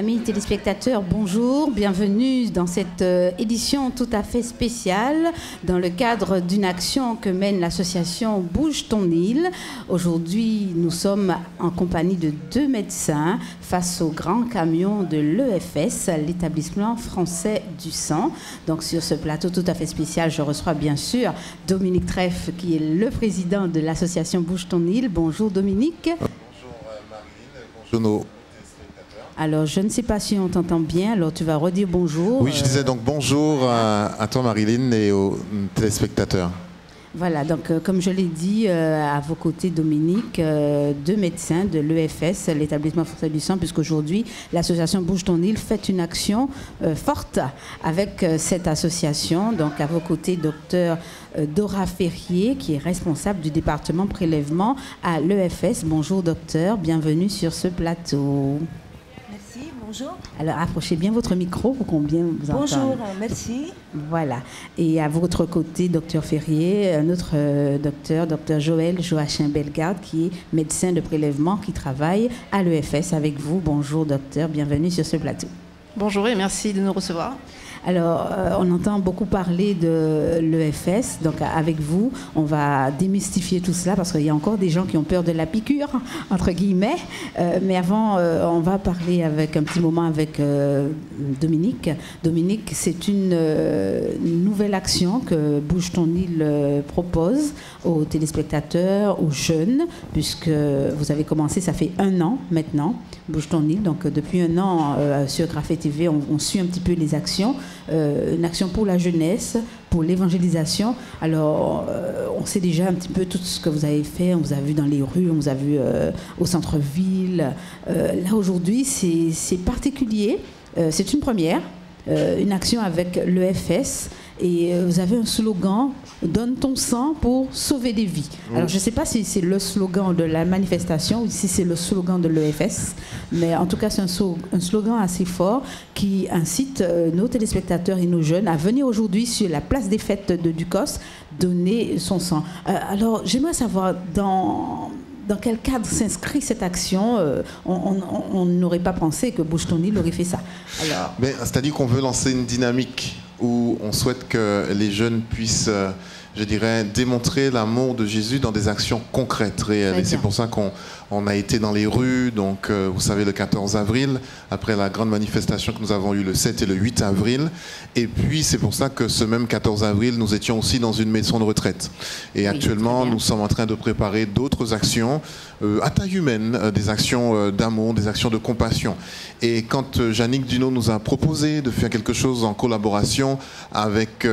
Amis téléspectateurs, bonjour, bienvenue dans cette édition tout à fait spéciale dans le cadre d'une action que mène l'association Bouge ton île. Aujourd'hui, nous sommes en compagnie de 2 médecins face au grand camion de l'EFS, l'établissement français du sang. Donc sur ce plateau tout à fait spécial, je reçois bien sûr Dominique Treff qui est le président de l'association Bouge ton île. Bonjour Dominique. Bonjour Marilyn, bonjour nos... Alors, je ne sais pas si on t'entend bien, alors tu vas redire bonjour. Oui, je disais donc bonjour à toi Marilyn et aux téléspectateurs. Voilà, donc comme je l'ai dit, à vos côtés Dominique, 2 médecins de l'EFS, l'établissement français du sang, puisqu'aujourd'hui l'association Bouge ton île fait une action forte avec cette association. Donc à vos côtés, docteur Dora Ferrier, qui est responsable du département prélèvement à l'EFS. Bonjour docteur, bienvenue sur ce plateau. Bonjour. Alors, approchez bien votre micro pour qu'on bien vous entende. Bonjour, merci. Voilà. Et à votre côté, docteur Ferrier, notre docteur Joël Joachim Bellegarde, qui est médecin de prélèvement, qui travaille à l'EFS avec vous. Bonjour, docteur. Bienvenue sur ce plateau. Bonjour et merci de nous recevoir. Alors, on entend beaucoup parler de l'EFS, donc avec vous, on va démystifier tout cela parce qu'il y a encore des gens qui ont peur de la piqûre, entre guillemets. Mais avant, on va parler avec un petit moment avec Dominique. Dominique, c'est une nouvelle action que Bouge ton île propose aux téléspectateurs, aux jeunes, puisque vous avez commencé, ça fait 1 an maintenant, Bouge ton île. Donc, depuis 1 an, sur Graphe TV, on suit un petit peu les actions. Une action pour la jeunesse, pour l'évangélisation. Alors, on sait déjà un petit peu tout ce que vous avez fait. On vous a vu dans les rues, on vous a vu au centre-ville. Là, aujourd'hui, c'est particulier. C'est une première, une action avec l'EFS. Et vous avez un slogan, « Donne ton sang pour sauver des vies ». Alors, je ne sais pas si c'est le slogan de la manifestation ou si c'est le slogan de l'EFS, mais en tout cas, c'est un slogan assez fort qui incite nos téléspectateurs et nos jeunes à venir aujourd'hui sur la place des fêtes de Ducos, donner son sang. Alors, j'aimerais savoir, dans quel cadre s'inscrit cette action? On n'aurait pas pensé que Bouge ton île aurait fait ça. C'est-à-dire qu'on veut lancer une dynamique où on souhaite que les jeunes puissent, je dirais, démontrer l'amour de Jésus dans des actions concrètes, réelles. Et c'est pour ça qu'on a été dans les rues, donc vous savez, le 14 avril, après la grande manifestation que nous avons eue le 7 et le 8 avril. Et puis c'est pour ça que ce même 14 avril, nous étions aussi dans une maison de retraite. Et actuellement, nous sommes en train de préparer d'autres actions à taille humaine, des actions d'amour, des actions de compassion. Et quand Yannick Duno nous a proposé de faire quelque chose en collaboration avec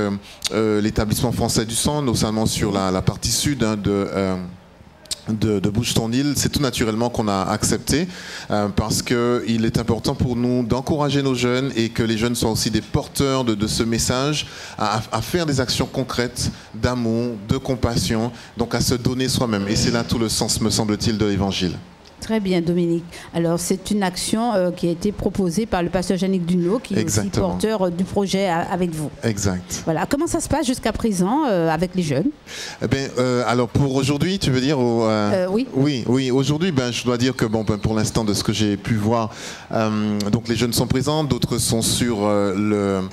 l'établissement français du sang, notamment sur la partie sud de Bouge ton île, c'est tout naturellement qu'on a accepté parce qu'il est important pour nous d'encourager nos jeunes et que les jeunes soient aussi des porteurs de ce message à faire des actions concrètes d'amour, de compassion, donc à se donner soi-même. Et c'est là tout le sens, me semble-t-il, de l'évangile. Très bien, Dominique. Alors, c'est une action qui a été proposée par le pasteur Yannick Duno, qui est aussi porteur du projet avec vous. Exact. Voilà. Comment ça se passe jusqu'à présent avec les jeunes? Alors, pour aujourd'hui, tu veux dire Oui. Oui. Aujourd'hui, je dois dire que pour l'instant, de ce que j'ai pu voir, donc les jeunes sont présents, d'autres sont sur le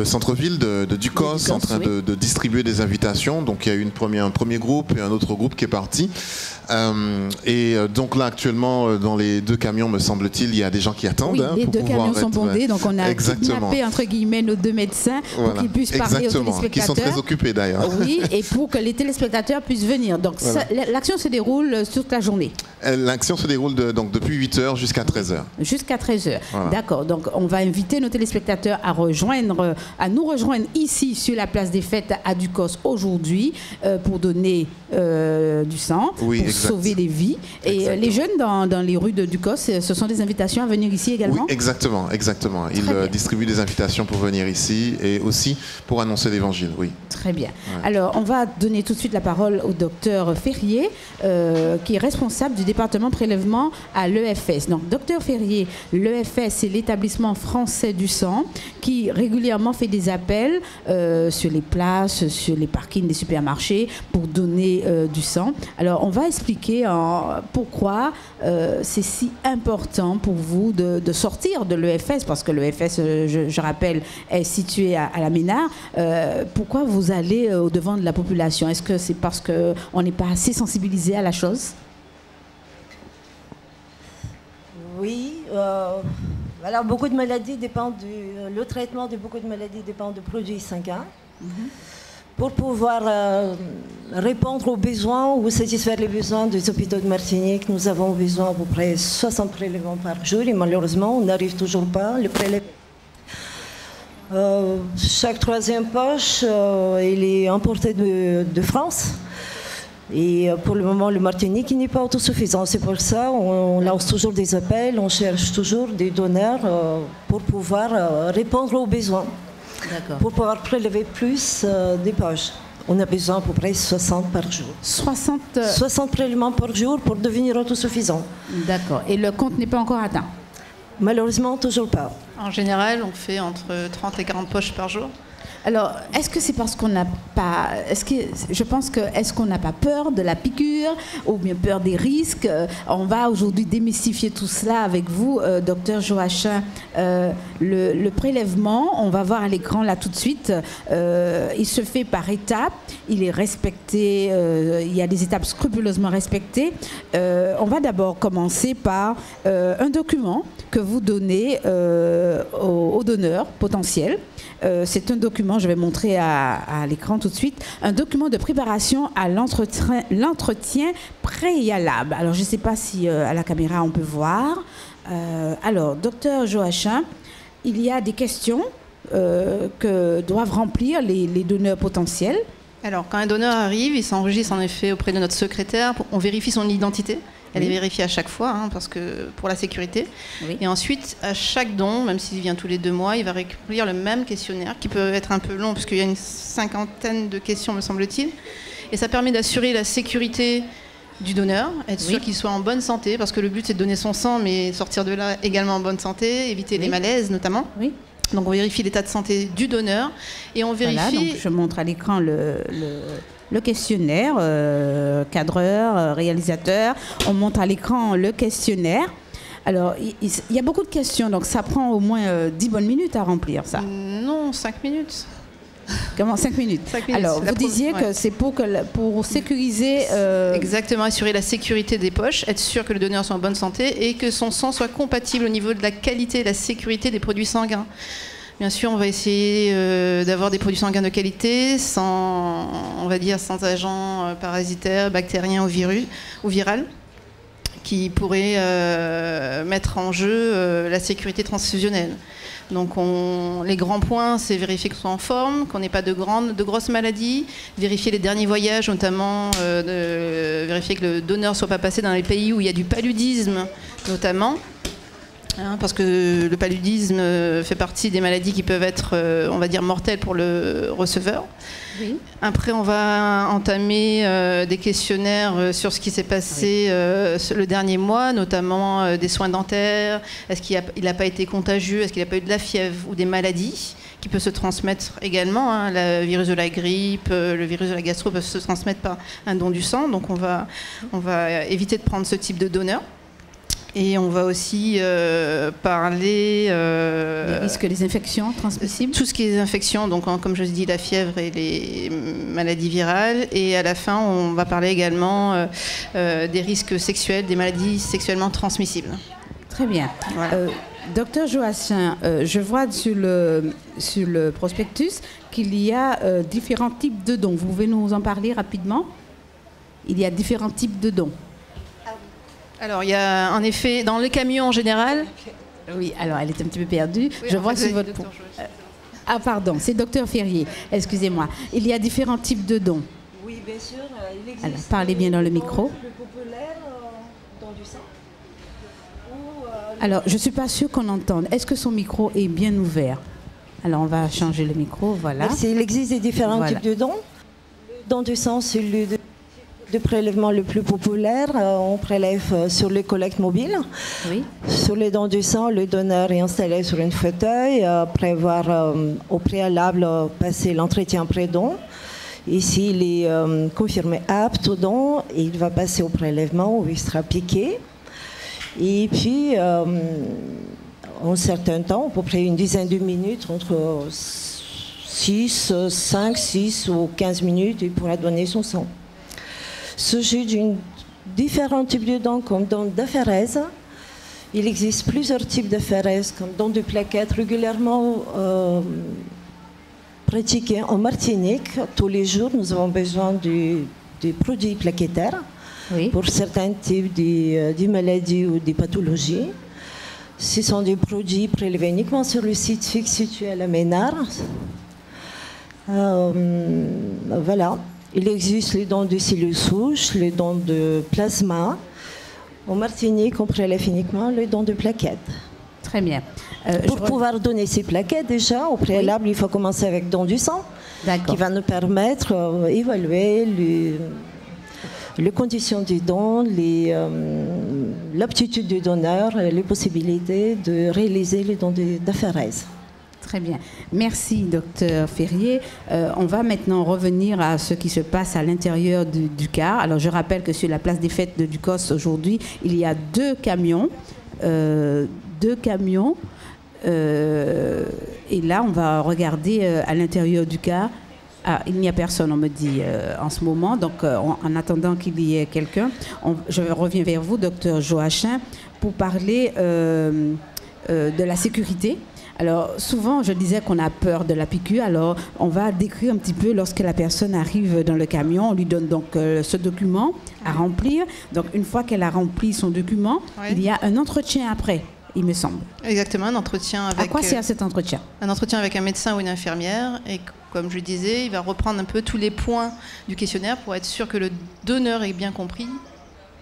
centre-ville de Ducos, en train de distribuer des invitations. Donc, il y a eu un premier groupe et un autre groupe qui est parti. Donc là actuellement dans les 2 camions me semble-t-il il y a des gens qui attendent. Oui, les 2 camions sont bondés, donc on a kidnappé entre guillemets nos 2 médecins pour qu'ils puissent parler aux téléspectateurs. Qui sont très occupés d'ailleurs. Oui, et pour que les téléspectateurs puissent venir. Donc l'action se déroule toute la journée. L'action se déroule donc depuis 8h jusqu'à 13h. Jusqu'à 13h. Voilà. D'accord. Donc on va inviter nos téléspectateurs à nous rejoindre ici sur la place des fêtes à Ducos aujourd'hui pour donner du sang, pour sauver des vies. Et les jeunes dans les rues de Ducos, ce sont des invitations à venir ici également? Oui, exactement. Ils distribuent des invitations pour venir ici et aussi pour annoncer l'évangile, oui. Très bien. Ouais. Alors, on va donner tout de suite la parole au docteur Ferrier, qui est responsable du département prélèvement à l'EFS. Donc, docteur Ferrier, l'EFS, c'est l'établissement français du sang qui régulièrement fait des appels sur les places, sur les parkings des supermarchés pour donner du sang. Alors, on va expliquer pourquoi c'est si important pour vous de sortir de l'EFS, parce que l'EFS, je rappelle, est situé à la Ménard. Pourquoi vous allez au-devant de la population? Est-ce que c'est parce qu'on n'est pas assez sensibilisé à la chose? Oui, alors beaucoup de maladies dépendent le traitement de beaucoup de maladies dépend de produits sanguins. Pour pouvoir répondre aux besoins ou satisfaire les besoins des hôpitaux de Martinique, nous avons besoin à peu près 60 prélèvements par jour et malheureusement, on n'arrive toujours pas à les prélever. Chaque troisième poche, il est importé de France. Et pour le moment, le Martinique n'est pas autosuffisant. C'est pour ça qu'on lance toujours des appels, on cherche toujours des donneurs pour pouvoir répondre aux besoins. Pour pouvoir prélever plus des poches. On a besoin à peu près 60 par jour. 60 prélèvements par jour pour devenir autosuffisant. D'accord. Et le compte n'est pas encore atteint? Malheureusement, toujours pas. En général, on fait entre 30 et 40 poches par jour. Alors, est-ce que c'est parce qu'on n'a pas... Est-ce qu'on n'a pas peur de la piqûre ou bien peur des risques? On va aujourd'hui démystifier tout cela avec vous, docteur Joachim. Le prélèvement, on va voir à l'écran là tout de suite, il se fait par étapes, il est respecté, il y a des étapes scrupuleusement respectées. On va d'abord commencer par un document que vous donnez aux donneurs potentiels. C'est un document, je vais montrer à l'écran tout de suite, un document de préparation à l'entretien préalable. Alors, je ne sais pas si à la caméra on peut voir. Alors, docteur Joachim, il y a des questions que doivent remplir les donneurs potentiels. Alors, quand un donneur arrive, il s'enregistre en effet auprès de notre secrétaire. On vérifie son identité. Elle est vérifiée à chaque fois, parce que pour la sécurité. Oui. Et ensuite, à chaque don, même s'il vient tous les 2 mois, il va remplir le même questionnaire, qui peut être un peu long, parce qu'il y a une 50aine de questions, me semble-t-il. Et ça permet d'assurer la sécurité du donneur, être sûr qu'il soit en bonne santé, parce que le but, c'est de donner son sang, mais sortir de là également en bonne santé, éviter les malaises, notamment. Oui. Donc, on vérifie l'état de santé du donneur, et on vérifie... Voilà, donc je montre à l'écran le questionnaire, cadreur, réalisateur. On montre à l'écran le questionnaire. Alors, il y a beaucoup de questions, donc ça prend au moins 10 bonnes minutes à remplir, ça. Non, 5 minutes. Comment 5 minutes? 5 minutes. Alors, vous disiez que c'est pour sécuriser... Exactement, assurer la sécurité des poches, être sûr que le donneur soit en bonne santé et que son sang soit compatible au niveau de la qualité et de la sécurité des produits sanguins. Bien sûr, on va essayer d'avoir des produits sanguins de qualité, sans agents parasitaires, bactériens ou viral, qui pourraient mettre en jeu la sécurité transfusionnelle. Donc les grands points, c'est vérifier qu'on soit en forme, qu'on n'ait pas de grosses maladies, vérifier les derniers voyages, notamment vérifier que le donneur ne soit pas passé dans les pays où il y a du paludisme, notamment. Parce que le paludisme fait partie des maladies qui peuvent être, on va dire, mortelles pour le receveur. Oui. Après, on va entamer des questionnaires sur ce qui s'est passé le dernier mois, notamment des soins dentaires. Est-ce qu'il n'a pas été contagieux? Est-ce qu'il n'a pas eu de la fièvre ou des maladies qui peuvent se transmettre également? Le virus de la grippe, le virus de la gastro peuvent se transmettre par un don du sang. Donc, on va éviter de prendre ce type de donneur. Et on va aussi parler... des risques des infections transmissibles. Tout ce qui est infections, donc comme je dis, la fièvre et les maladies virales. Et à la fin, on va parler également des risques sexuels, des maladies sexuellement transmissibles. Très bien. Voilà. Docteur Joachim, je vois sur le prospectus qu'il y a différents types de dons. Vous pouvez nous en parler rapidement? Il y a différents types de dons. Alors, il y a en effet, dans les camions en général... Oui, alors elle est un petit peu perdue. Oui, je vois sur votre... Ah, pardon, c'est docteur Ferrier. Excusez-moi. Il y a différents types de dons. Oui, bien sûr. Il existe. Alors, parlez bien dans le micro. Le plus populaire, don du sang. Alors, je ne suis pas sûre qu'on entende. Est-ce que son micro est bien ouvert? Alors, on va changer le micro, voilà. Merci. Il existe des différents types de dons. Le don du sang, c'est le de prélèvement le plus populaire. On prélève sur les collectes mobiles. Oui. Sur les dons du sang, le donneur est installé sur un fauteuil, après avoir au préalable passé l'entretien pré-don. Et s'il est confirmé apte au don, il va passer au prélèvement où il sera piqué. Et puis, en un certain temps, à peu près une dizaine de minutes, entre 5, 6 ou 15 minutes, il pourra donner son sang. Il s'agit d'une différents types de dons comme don d'aphérèse. Il existe plusieurs types d'aphérèse comme don de plaquettes régulièrement pratiqués en Martinique. Tous les jours, nous avons besoin de produits plaquettaires pour certains types de maladies ou de pathologies. Ce sont des produits prélevés uniquement sur le site fixe situé à la Ménard. Voilà. Il existe les dons de cellules souches, les dons de plasma. En Martinique, on prélève uniquement les dons de plaquettes. Très bien. Pour pouvoir donner ces plaquettes, déjà, au préalable, il faut commencer avec don du sang, qui va nous permettre d'évaluer les conditions du don, l'aptitude du donneur, les possibilités de réaliser les dons d'aphérèse. Très bien. Merci, docteur Ferrier. On va maintenant revenir à ce qui se passe à l'intérieur du car. Alors, je rappelle que sur la place des fêtes de Ducos, aujourd'hui, il y a 2 camions. Et là, on va regarder à l'intérieur du car. Ah, il n'y a personne, on me dit en ce moment. Donc, en attendant qu'il y ait quelqu'un, je reviens vers vous, docteur Joachim, pour parler de la sécurité. Alors, souvent, je disais qu'on a peur de la piqûre. Alors, on va décrire un petit peu lorsque la personne arrive dans le camion. On lui donne donc ce document à remplir. Donc, une fois qu'elle a rempli son document, il y a un entretien après, il me semble. Exactement, un entretien avec... À quoi sert cet entretien? Un entretien avec un médecin ou une infirmière. Et comme je disais, il va reprendre un peu tous les points du questionnaire pour être sûr que le donneur ait bien compris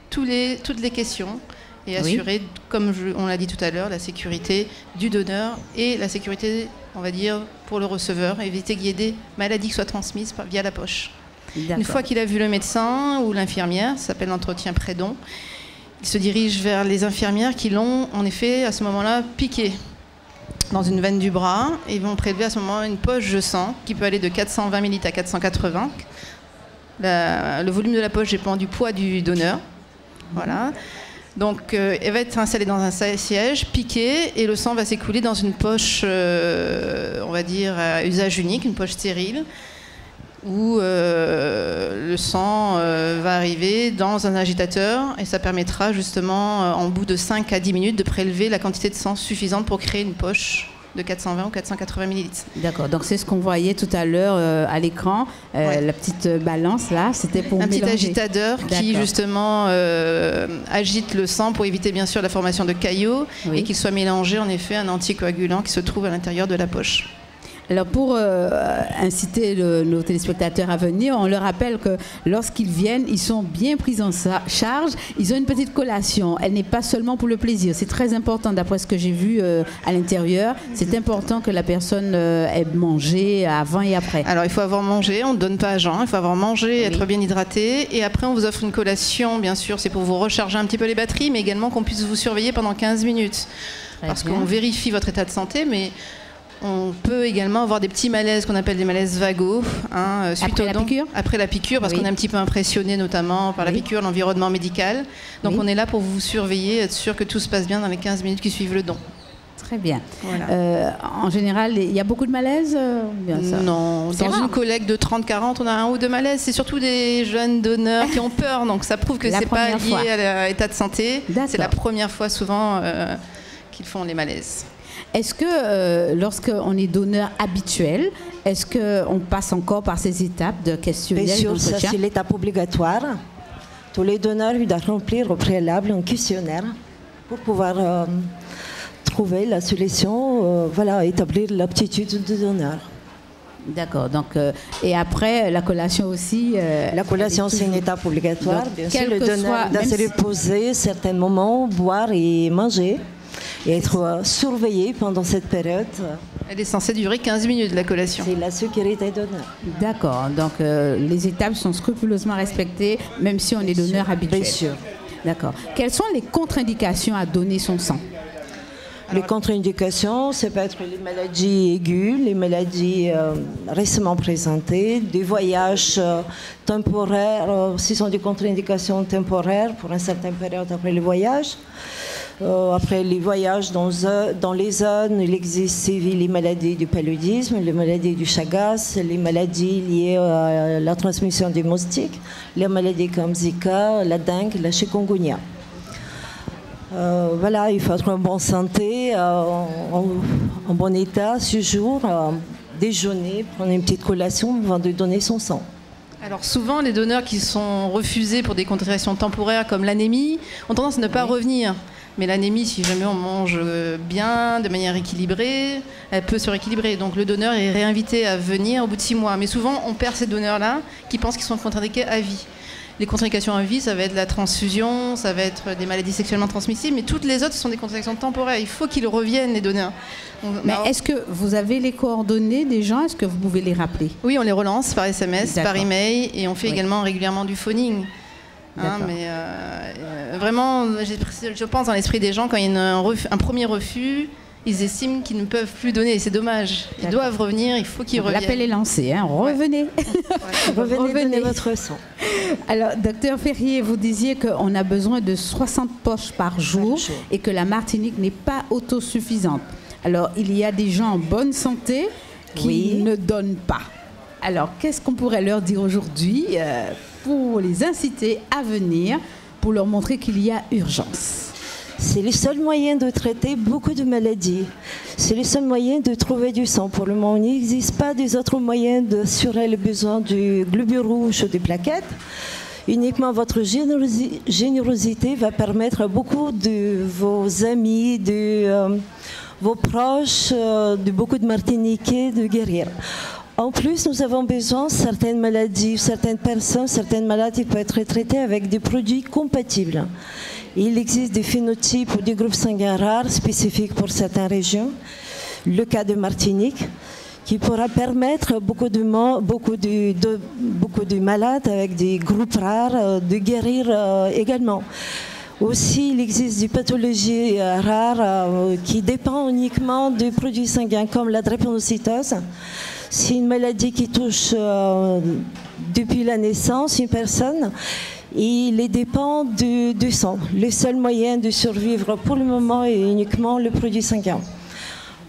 toutes les questions. Et assurer, comme on l'a dit tout à l'heure, la sécurité du donneur et la sécurité, on va dire, pour le receveur, éviter qu'il y ait des maladies qui soient transmises via la poche. Une fois qu'il a vu le médecin ou l'infirmière, ça s'appelle l'entretien pré-don, il se dirige vers les infirmières qui l'ont, en effet, à ce moment-là, piqué dans une veine du bras et vont prélever à ce moment une poche de sang qui peut aller de 420 ml à 480. Le volume de la poche dépend du poids du donneur. Voilà. Donc, elle va être installée dans un siège, piquée, et le sang va s'écouler dans une poche, on va dire, à usage unique, une poche stérile, où le sang va arriver dans un agitateur, et ça permettra justement, en bout de 5 à 10 minutes, de prélever la quantité de sang suffisante pour créer une poche de 420 ou 480 millilitres. D'accord, donc c'est ce qu'on voyait tout à l'heure à l'écran, la petite balance là, c'était pour mélanger. Un petit agitateur qui justement agite le sang pour éviter bien sûr la formation de caillots et qu'il soit mélangé en effet à un anticoagulant qui se trouve à l'intérieur de la poche. Alors pour inciter nos téléspectateurs à venir, on leur rappelle que lorsqu'ils viennent, ils sont bien pris en charge. Ils ont une petite collation. Elle n'est pas seulement pour le plaisir. C'est très important d'après ce que j'ai vu à l'intérieur. C'est important que la personne ait mangé avant et après. Alors il faut avoir mangé, on ne donne pas à jeun. Il faut avoir mangé, être bien hydraté. Et après on vous offre une collation, bien sûr. C'est pour vous recharger un petit peu les batteries, mais également qu'on puisse vous surveiller pendant 15 minutes. Parce qu'on vérifie votre état de santé, mais... On peut également avoir des petits malaises qu'on appelle des malaises vagos. Suite après la piqûre ? Après la piqûre, parce qu'on est un petit peu impressionné notamment par la piqûre, l'environnement médical. Donc on est là pour vous surveiller, être sûr que tout se passe bien dans les 15 minutes qui suivent le don. Très bien. Voilà. En général, il y a beaucoup de malaises Non, dans une collecte de 30-40, on a 1 ou 2 malaises. C'est surtout des jeunes donneurs qui ont peur, donc ça prouve que ce n'est pas lié à l'état de santé. C'est la première fois souvent qu'ils font les malaises. Est-ce que lorsqu'on est donneur habituel, est-ce qu'on passe encore par ces étapes de questionnaire? Bien sûr, ça c'est l'étape obligatoire. Tous les donneurs doivent remplir au préalable un questionnaire pour pouvoir trouver la solution, établir l'aptitude du donneur. D'accord. Donc, et après, la collation aussi. La collation, c'est une étape obligatoire. Donc, bien sûr, le donneur doit se reposer certains moments, boire et manger. Et être surveillé pendant cette période Elle est censée durer 15 minutes, la collation. C'est la sécurité donneur. D'accord, donc les étapes sont scrupuleusement respectées, même si on est donneur habituel. Bien sûr. D'accord. Quelles sont les contre-indications à donner son sang? Les contre-indications, ça peut être les maladies aiguës, les maladies récemment présentées, des voyages temporaires, ce sont des contre-indications temporaires pour une certaine période après le voyage. Après les voyages dans les zones, il existe les maladies du paludisme, les maladies du Chagas, les maladies liées à la transmission des moustiques, les maladies comme Zika, la dengue, la chikungunya. Voilà, il faut être en bonne santé, en bon état, ce jour, déjeuner, prendre une petite collation avant de donner son sang. Alors souvent, les donneurs qui sont refusés pour des contre-indications temporaires comme l'anémie ont tendance à ne pas revenir. Mais l'anémie, si jamais on mange bien, de manière équilibrée, elle peut se rééquilibrer. Donc le donneur est réinvité à venir au bout de 6 mois. Mais souvent, on perd ces donneurs-là qui pensent qu'ils sont contre-indiqués à vie. Les contre-indications à vie, ça va être la transfusion, ça va être des maladies sexuellement transmissibles, mais toutes les autres, ce sont des contre-indications temporaires. Il faut qu'ils reviennent, les donneurs. Mais est-ce que vous avez les coordonnées des gens? Est-ce que vous pouvez les rappeler? Oui, on les relance par SMS, par email, et on fait également régulièrement du phoning. Mais vraiment, je pense dans l'esprit des gens, quand il y a un premier refus, ils estiment qu'ils ne peuvent plus donner, et c'est dommage. Ils doivent revenir, il faut qu'ils reviennent. L'appel est lancé, hein. Revenez. Revenez donner votre sang. Alors, docteur Ferrier, vous disiez qu'on a besoin de 60 poches par jour et que la Martinique n'est pas autosuffisante. Alors, il y a des gens en bonne santé qui ne donnent pas. Alors, qu'est-ce qu'on pourrait leur dire aujourd'hui pour les inciter à venir, pour leur montrer qu'il y a urgence? C'est le seul moyen de traiter beaucoup de maladies. C'est le seul moyen de trouver du sang. Pour le moment, il n'existe pas des autres moyens d'assurer le besoin du globule rouge ou des plaquettes. Uniquement votre générosité va permettre à beaucoup de vos amis, de vos proches, de beaucoup de Martiniquais de guérir. En plus, nous avons besoin de certaines maladies, certaines personnes, certaines maladies peuvent être traitées avec des produits compatibles. Il existe des phénotypes ou des groupes sanguins rares spécifiques pour certaines régions. Le cas de Martinique, qui pourra permettre à beaucoup de malades avec des groupes rares de guérir également. Aussi, il existe des pathologies rares qui dépendent uniquement des produits sanguins, comme la drépanocytose. C'est une maladie qui touche depuis la naissance une personne. Il dépend du sang. Le seul moyen de survivre pour le moment est uniquement le produit sanguin.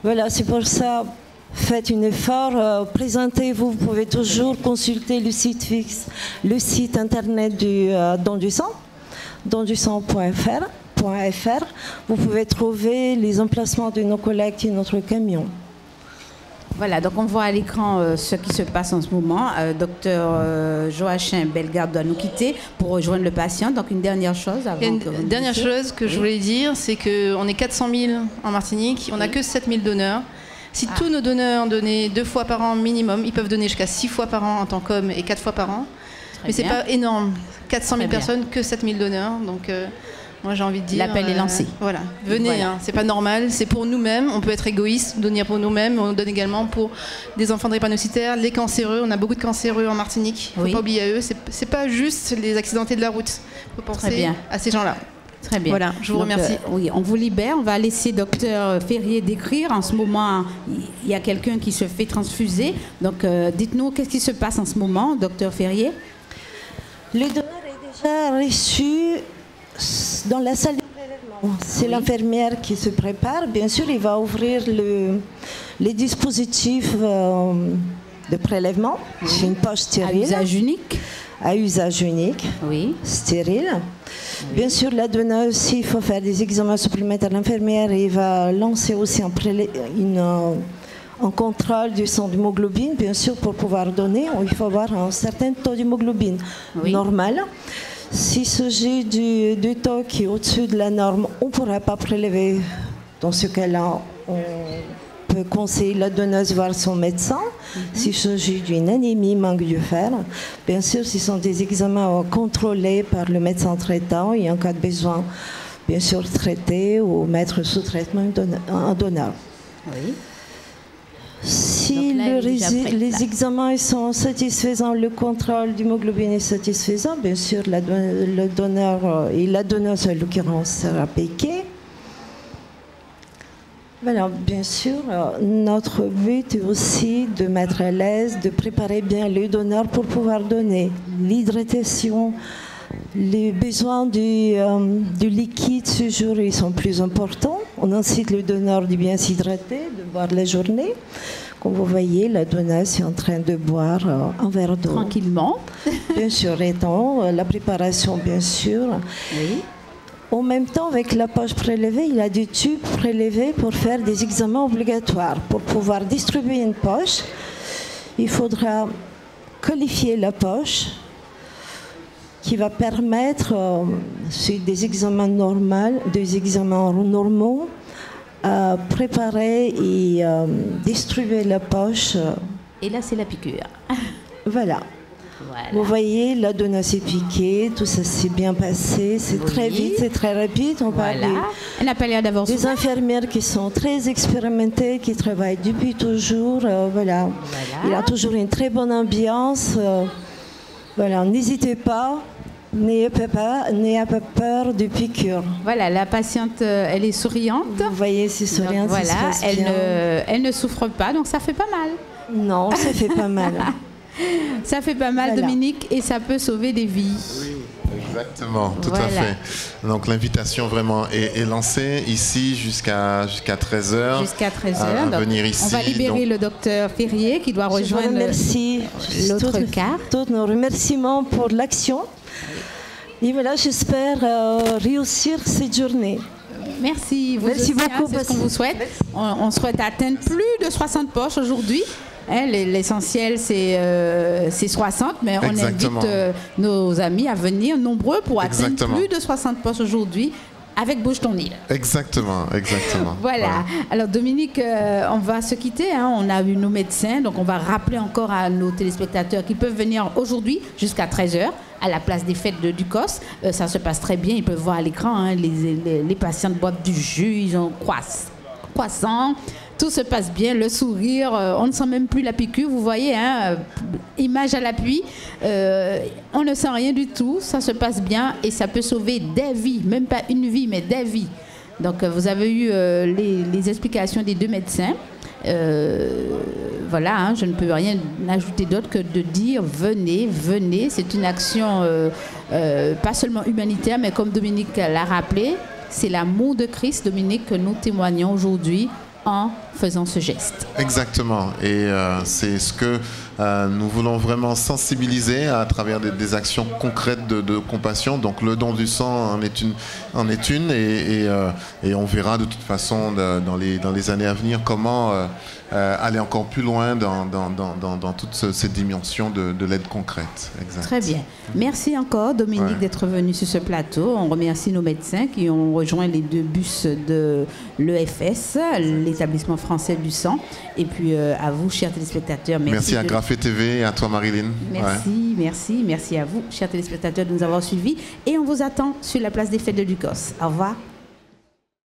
Voilà, c'est pour ça, faites un effort, présentez-vous. Vous pouvez toujours consulter le site fixe, le site internet du Don du sang, dondusang.fr. Vous pouvez trouver les emplacements de nos collectes et notre camion. Voilà, donc on voit à l'écran ce qui se passe en ce moment. Docteur Joachim Bellegarde doit nous quitter pour rejoindre le patient. Donc une dernière chose avant Une dernière chose que je voulais dire, c'est qu'on est 400 000 en Martinique, on n'a que 7 000 donneurs. Si tous nos donneurs donnaient 2 fois par an minimum, ils peuvent donner jusqu'à 6 fois par an en tant qu'hommes et 4 fois par an. Mais c'est pas énorme. 400 000 personnes, que 7 000 donneurs. Donc moi j'ai envie de dire... L'appel est lancé. Voilà, venez, voilà. Hein, c'est pas normal, c'est pour nous-mêmes, on peut être égoïste, donner pour nous-mêmes, on donne également pour des enfants drépanocytaires, les cancéreux, on a beaucoup de cancéreux en Martinique, faut pas oublier à eux, c'est pas juste les accidentés de la route, faut penser à ces gens-là. Très bien. Voilà, je vous remercie. Oui, on vous libère. On va laisser docteur Ferrier décrire. En ce moment, il y a quelqu'un qui se fait transfuser. Donc, dites-nous, qu'est-ce qui se passe en ce moment, docteur Ferrier? Le donneur est déjà reçu dans la salle de prélèvement. C'est l'infirmière qui se prépare. Bien sûr, il va ouvrir les dispositifs de prélèvement. C'est une poche stérile. À usage unique? À usage unique, stérile. Bien sûr, la donneuse, s'il faut faire des examens supplémentaires, l'infirmière va lancer aussi un contrôle du sang d'hémoglobine. Bien sûr, pour pouvoir donner, il faut avoir un certain taux d'hémoglobine normal. S'il s'agit du taux qui est au-dessus de la norme, on ne pourra pas prélever. Dans ce cas-là, on peut conseiller la donneuse voir son médecin. S'il s'agit d'une anémie, manque de fer, bien sûr, ce sont des examens contrôlés par le médecin traitant et en cas de besoin, bien sûr, traiter ou mettre sous traitement un donneur. Oui. Si les examens sont satisfaisants, le contrôle d'hémoglobine est satisfaisant, bien sûr, le donneur et la donneuse, en l'occurrence, sera piqué. Voilà, bien sûr, notre but est aussi de mettre à l'aise, de préparer bien le donneur pour pouvoir donner. L'hydratation, les besoins du liquide ce jour, ils sont plus importants. On incite le donneur de bien s'hydrater, de boire la journée. Comme vous voyez, la donneuse est en train de boire un verre d'eau. Tranquillement. Bien sûr, étant la préparation, bien sûr. Oui. En même temps, avec la poche prélevée, il y a des tubes prélevés pour faire des examens obligatoires. Pour pouvoir distribuer une poche, il faudra qualifier la poche, qui va permettre, sur des examens normaux, préparer et distribuer la poche. Et là, c'est la piqûre. Voilà. Vous voyez, la donneuse est piquée, tout ça s'est bien passé, c'est très vite, c'est très rapide. On parle Elle n'a pas l'air d'avoir des infirmières qui sont très expérimentées, qui travaillent depuis toujours. Voilà. Il y a toujours une très bonne ambiance. Voilà, n'hésitez pas, n'ayez pas peur de piqûres. Voilà, la patiente, elle est souriante. Vous voyez, c'est souriante. Donc, voilà, elle ne souffre pas, donc ça fait pas mal. Non, ça fait pas mal. Ça fait pas mal, voilà. Dominique, et ça peut sauver des vies. Oui, exactement, tout à fait. Donc l'invitation vraiment est lancée ici jusqu'à 13h. Jusqu'à 13h. Venir ici. On va libérer le docteur Ferrier qui doit rejoindre l'autre quart. Tous nos remerciements pour l'action. Et voilà, j'espère réussir cette journée. Merci. Merci beaucoup. C'est ce qu'on vous souhaite. On souhaite atteindre plus de 60 poches aujourd'hui. L'essentiel, c'est 60, mais on invite nos amis à venir nombreux pour atteindre plus de 60 postes aujourd'hui avec Bouge ton île. Exactement. Voilà. Alors Dominique, on va se quitter. On a eu nos médecins, donc on va rappeler encore à nos téléspectateurs qu'ils peuvent venir aujourd'hui jusqu'à 13h à la place des fêtes du COS. Ça se passe très bien. Ils peuvent voir à l'écran, les patients boivent du jus, ils ont croissant. Tout se passe bien, le sourire, on ne sent même plus la piqûre, vous voyez, image à l'appui, on ne sent rien du tout, ça se passe bien et ça peut sauver des vies, même pas une vie, mais des vies. Donc vous avez eu les explications des deux médecins. Voilà, je ne peux rien ajouter d'autre que de dire venez, c'est une action pas seulement humanitaire, mais comme Dominique l'a rappelé, c'est l'amour de Christ, Dominique, que nous témoignons aujourd'hui en faisant ce geste. Exactement. Et c'est ce que nous voulons vraiment sensibiliser à travers des actions concrètes de compassion. Donc le don du sang en est une et on verra de toute façon dans les années à venir comment aller encore plus loin dans toute cette dimension de l'aide concrète. Exact. Très bien. Merci encore Dominique d'être venu sur ce plateau. On remercie nos médecins qui ont rejoint les deux bus de l'EFS, l'établissement français du sang. Et puis à vous, chers téléspectateurs. Merci à Graphé TV et à toi Marilyn. Merci à vous, chers téléspectateurs, de nous avoir suivis. Et on vous attend sur la place des fêtes de Ducos. Au revoir.